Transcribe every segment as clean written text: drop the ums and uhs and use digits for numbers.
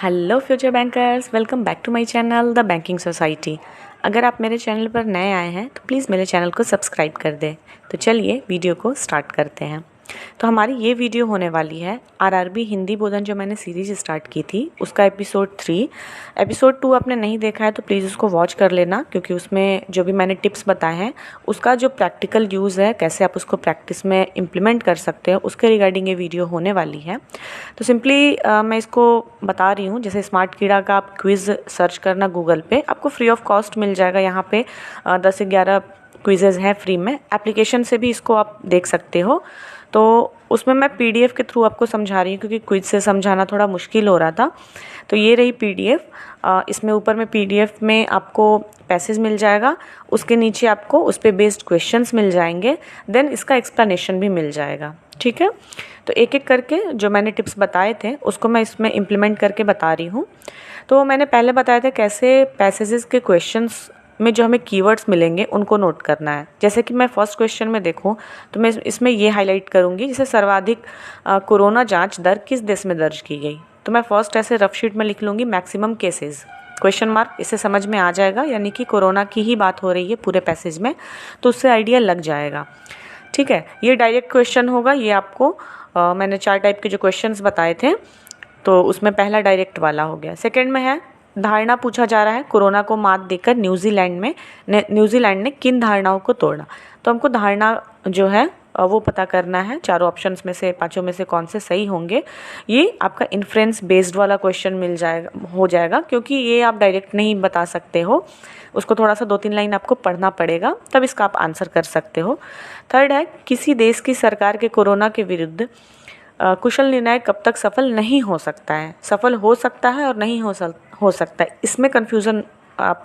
Hello future bankers, welcome back to my channel the banking society. अगर आप मेरे channel पर नए आए हैं तो प्लीज़ मेरे चैनल को सब्सक्राइब कर दें। तो चलिए वीडियो को स्टार्ट करते हैं। तो हमारी ये वीडियो होने वाली है आरआरबी हिंदी बोधन, जो मैंने सीरीज़ स्टार्ट की थी उसका एपिसोड 3। एपिसोड 2 आपने नहीं देखा है तो प्लीज़ उसको वॉच कर लेना, क्योंकि उसमें जो भी मैंने टिप्स बताए हैं उसका जो प्रैक्टिकल यूज़ है, कैसे आप उसको प्रैक्टिस में इम्प्लीमेंट कर सकते हो, उसके रिगार्डिंग ये वीडियो होने वाली है। तो सिंपली मैं इसको बता रही हूँ। जैसे स्मार्ट कीड़ा का आप क्विज़ सर्च करना गूगल पे, आपको फ्री ऑफ कॉस्ट मिल जाएगा। यहाँ पे 10 से 11 क्विजेज़ हैं फ्री में। एप्लीकेशन से भी इसको आप देख सकते हो। तो उसमें मैं पीडीएफ के थ्रू आपको समझा रही हूँ, क्योंकि क्विज से समझाना थोड़ा मुश्किल हो रहा था। तो ये रही पीडीएफ। इसमें ऊपर में पीडीएफ में आपको पैसेज मिल जाएगा, उसके नीचे आपको उस पर बेस्ड क्वेश्चंस मिल जाएंगे, देन इसका एक्सप्लेनेशन भी मिल जाएगा। ठीक है, तो एक एक करके जो मैंने टिप्स बताए थे उसको मैं इसमें इम्प्लीमेंट करके बता रही हूँ। तो मैंने पहले बताया था कैसे पैसेजेस के क्वेश्चंस में जो हमें कीवर्ड्स मिलेंगे उनको नोट करना है। जैसे कि मैं फर्स्ट क्वेश्चन में देखूं तो मैं इसमें ये हाईलाइट करूंगी, जैसे सर्वाधिक कोरोना जांच दर किस देश में दर्ज की गई। तो मैं फर्स्ट ऐसे रफ शीट में लिख लूँगी मैक्सिमम केसेस क्वेश्चन मार्क। इससे समझ में आ जाएगा, यानी कि कोरोना की ही बात हो रही है पूरे पैसेज में, तो उससे आइडिया लग जाएगा। ठीक है, ये डायरेक्ट क्वेश्चन होगा। ये आपको मैंने 4 टाइप के जो क्वेश्चंस बताए थे, तो उसमें पहला डायरेक्ट वाला हो गया। सेकंड में है धारणा पूछा जा रहा है, कोरोना को मात देकर न्यूजीलैंड ने किन धारणाओं को तोड़ा। तो हमको धारणा जो है वो पता करना है। चारों ऑप्शंस में से, पांचों में से कौन से सही होंगे। ये आपका इन्फ्रेंस बेस्ड वाला क्वेश्चन हो जाएगा, क्योंकि ये आप डायरेक्ट नहीं बता सकते हो, उसको थोड़ा सा 2-3 लाइन आपको पढ़ना पड़ेगा, तब इसका आप आंसर कर सकते हो। थर्ड है किसी देश की सरकार के कोरोना के विरुद्ध कुशल निर्णय कब तक सफल नहीं हो सकता है। सफल हो सकता है और नहीं हो सकता है, इसमें कन्फ्यूज़न आप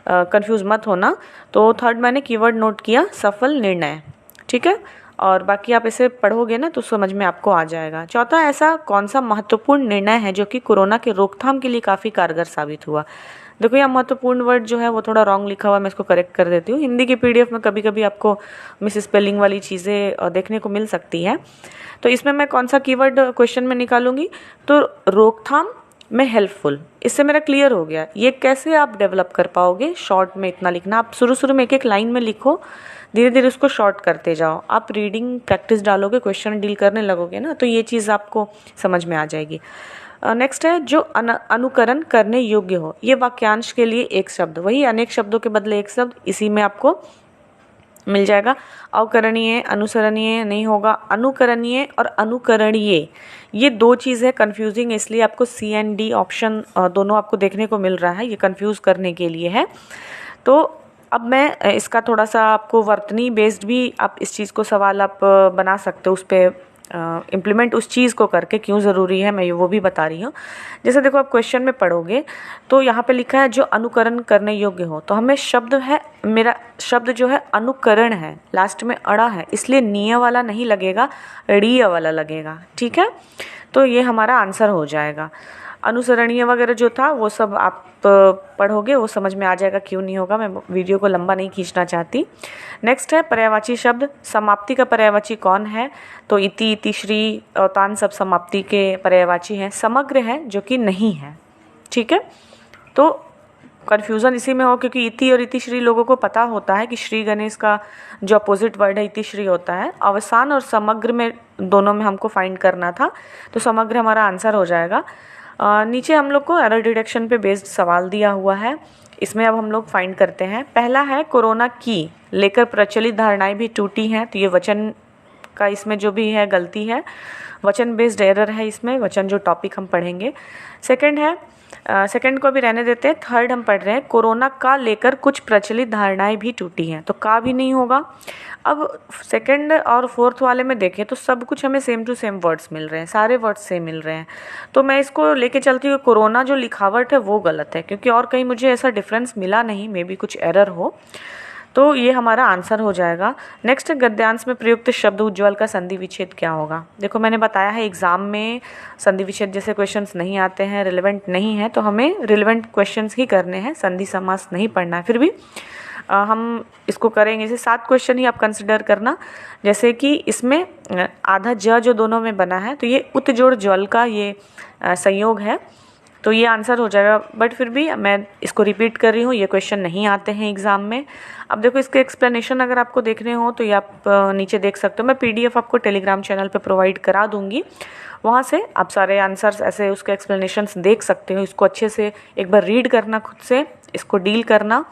कंफ्यूज मत होना। तो थर्ड मैंने कीवर्ड नोट किया, सफल निर्णय। ठीक है, और बाकी आप इसे पढ़ोगे ना तो समझ में आपको आ जाएगा। चौथा, ऐसा कौन सा महत्वपूर्ण निर्णय है जो कि कोरोना के रोकथाम के लिए काफ़ी कारगर साबित हुआ। देखो यहाँ महत्वपूर्ण वर्ड जो है वो थोड़ा रॉन्ग लिखा हुआ है, मैं इसको करेक्ट कर देती हूँ। हिंदी की पीडीएफ में कभी कभी आपको मिस स्पेलिंग वाली चीज़ें देखने को मिल सकती है। तो इसमें मैं कौन सा कीवर्ड क्वेश्चन में निकालूंगी, तो रोकथाम में हेल्पफुल। इससे मेरा क्लियर हो गया। ये कैसे आप डेवलप कर पाओगे, शॉर्ट में इतना लिखना। आप शुरू में एक एक लाइन में लिखो, धीरे धीरे उसको शॉर्ट करते जाओ। आप रीडिंग प्रैक्टिस डालोगे, क्वेश्चन डील करने लगोगे ना, तो ये चीज़ आपको समझ में आ जाएगी। नेक्स्ट है जो अनुकरण करने योग्य हो। ये वाक्यांश के लिए एक शब्द, वही अनेक शब्दों के बदले एक शब्द इसी में आपको मिल जाएगा। अवकरणीय, अनुसरणीय नहीं होगा, अनुकरणीय और अनुकरणीय, ये 2 चीज़ है कंफ्यूजिंग, इसलिए आपको सी एंड डी ऑप्शन दोनों आपको देखने को मिल रहा है, ये कंफ्यूज करने के लिए है। तो अब मैं इसका थोड़ा सा आपको वर्तनी बेस्ड भी आप इस चीज़ को सवाल आप बना सकते हो, उस पर इम्प्लीमेंट उस चीज़ को करके क्यों ज़रूरी है मैं वो भी बता रही हूँ। जैसे देखो आप क्वेश्चन में पढ़ोगे तो यहाँ पे लिखा है जो अनुकरण करने योग्य हो, तो हमें शब्द है, मेरा शब्द जो है अनुकरण है, लास्ट में अड़ा है, इसलिए निय वाला नहीं लगेगा, ड़ीय वाला लगेगा। ठीक है, तो ये हमारा आंसर हो जाएगा। अनुसरणीय वगैरह जो था वो सब आप पढ़ोगे, वो समझ में आ जाएगा क्यों नहीं होगा। मैं वीडियो को लंबा नहीं खींचना चाहती। नेक्स्ट है पर्यायवाची शब्द। समाप्ति का पर्यायवाची कौन है, तो इति, इतिश्री, अवतान सब समाप्ति के पर्यायवाची हैं। समग्र है जो कि नहीं है। ठीक है, तो कन्फ्यूज़न इसी में हो, क्योंकि इति और इतिश्री लोगों को पता होता है कि श्री गणेश का जो अपोजिट वर्ड है इतिश्री होता है। अवसान और समग्र में दोनों में हमको फाइंड करना था, तो समग्र हमारा आंसर हो जाएगा। नीचे हम लोग को एरर डिटेक्शन पे बेस्ड सवाल दिया हुआ है, इसमें अब हम लोग फाइंड करते हैं। पहला है कोरोना की लेकर प्रचलित धारणाएं भी टूटी हैं, तो ये वचन का इसमें जो भी है गलती है, वचन बेस्ड एरर है इसमें, वचन जो टॉपिक हम पढ़ेंगे। सेकंड है, सेकंड को भी रहने देते हैं। थर्ड हम पढ़ रहे हैं कोरोना का लेकर कुछ प्रचलित धारणाएं भी टूटी हैं, तो का भी नहीं होगा। अब सेकंड और फोर्थ वाले में देखें तो सब कुछ हमें सेम टू सेम वर्ड्स मिल रहे हैं, सारे वर्ड्स सेम मिल रहे हैं, तो मैं इसको लेके चलती हूँ। कोरोना जो लिखावट है वो गलत है, क्योंकि और कहीं मुझे ऐसा डिफरेंस मिला नहीं, मे बी कुछ एरर हो, तो ये हमारा आंसर हो जाएगा। नेक्स्ट गद्यांश में प्रयुक्त शब्द उज्ज्वल का संधि विच्छेद क्या होगा। देखो मैंने बताया है एग्जाम में संधि विच्छेद जैसे क्वेश्चंस नहीं आते हैं, रिलेवेंट नहीं है, तो हमें रिलेवेंट क्वेश्चंस ही करने हैं, संधि समास नहीं पढ़ना है। फिर भी हम इसको करेंगे। इसे 7 क्वेश्चन ही आप कंसिडर करना। जैसे कि इसमें आधा ज जो दोनों में बना है, तो ये उत जोड़ ज्वल का ये संयोग है। तो ये आंसर हो जाएगा। बट फिर भी मैं इसको रिपीट कर रही हूँ, ये क्वेश्चन नहीं आते हैं एग्ज़ाम में। अब देखो इसके एक्सप्लेनेशन अगर आपको देखने हो तो ये आप नीचे देख सकते हो। मैं PDF आपको टेलीग्राम चैनल पे प्रोवाइड करा दूँगी, वहाँ से आप सारे आंसर्स ऐसे उसके एक्सप्लेनेशंस देख सकते हो। इसको अच्छे से एक बार रीड करना, खुद से इसको डील करना।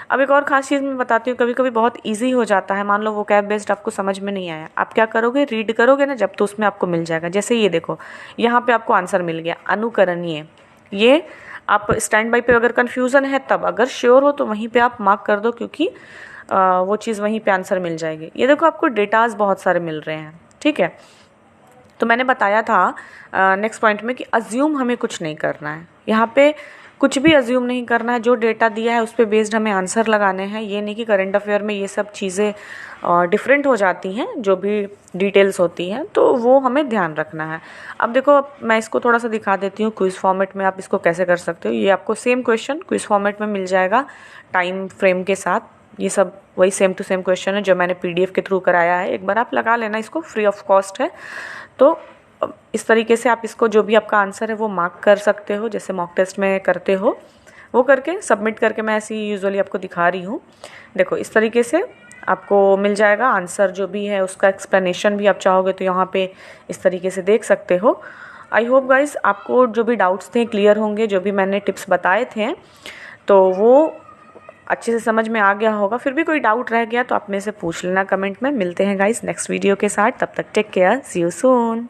अब एक और ख़ास चीज़ मैं बताती हूँ, कभी कभी बहुत इजी हो जाता है। मान लो वो कैब बेस्ड आपको समझ में नहीं आया, आप क्या करोगे, रीड करोगे ना जब, तो उसमें आपको मिल जाएगा। जैसे ये देखो, यहाँ पे आपको आंसर मिल गया अनुकरणीय। ये आप स्टैंड बाई पे अगर कन्फ्यूज़न है तब, अगर श्योर हो तो वहीं पे आप मार्क कर दो, क्योंकि वो चीज़ वहीं पे आंसर मिल जाएगी। ये देखो आपको डेटाज बहुत सारे मिल रहे हैं, ठीक है। तो मैंने बताया था नेक्स्ट पॉइंट में कि अज्यूम हमें कुछ नहीं करना है। यहाँ पे कुछ भी अज्यूम नहीं करना है, जो डेटा दिया है उस पर बेस्ड हमें आंसर लगाने हैं। ये नहीं कि करंट अफेयर में ये सब चीज़ें डिफरेंट हो जाती हैं, जो भी डिटेल्स होती हैं, तो वो हमें ध्यान रखना है। अब देखो, अब मैं इसको थोड़ा सा दिखा देती हूँ क्विज़ फॉर्मेट में आप इसको कैसे कर सकते हो। ये आपको सेम क्वेश्चन क्विज़ फॉर्मेट में मिल जाएगा, टाइम फ्रेम के साथ। ये सब वही सेम टू सेम क्वेश्चन है जो मैंने PDF के थ्रू कराया है। एक बार आप लगा लेना, इसको फ्री ऑफ कॉस्ट है। तो इस तरीके से आप इसको, जो भी आपका आंसर है वो मार्क कर सकते हो, जैसे मॉक टेस्ट में करते हो, वो करके सबमिट करके मैं ऐसे ही यूजुअली आपको दिखा रही हूँ। देखो इस तरीके से आपको मिल जाएगा आंसर, जो भी है उसका एक्सप्लेनेशन भी आप चाहोगे तो यहाँ पे इस तरीके से देख सकते हो। आई होप गाइज आपको जो भी डाउट्स थे क्लियर होंगे, जो भी मैंने टिप्स बताए थे तो वो अच्छे से समझ में आ गया होगा। फिर भी कोई डाउट रह गया तो आप मेरे से पूछ लेना कमेंट में। मिलते हैं गाइज नेक्स्ट वीडियो के साथ, तब तक take care, see you soon.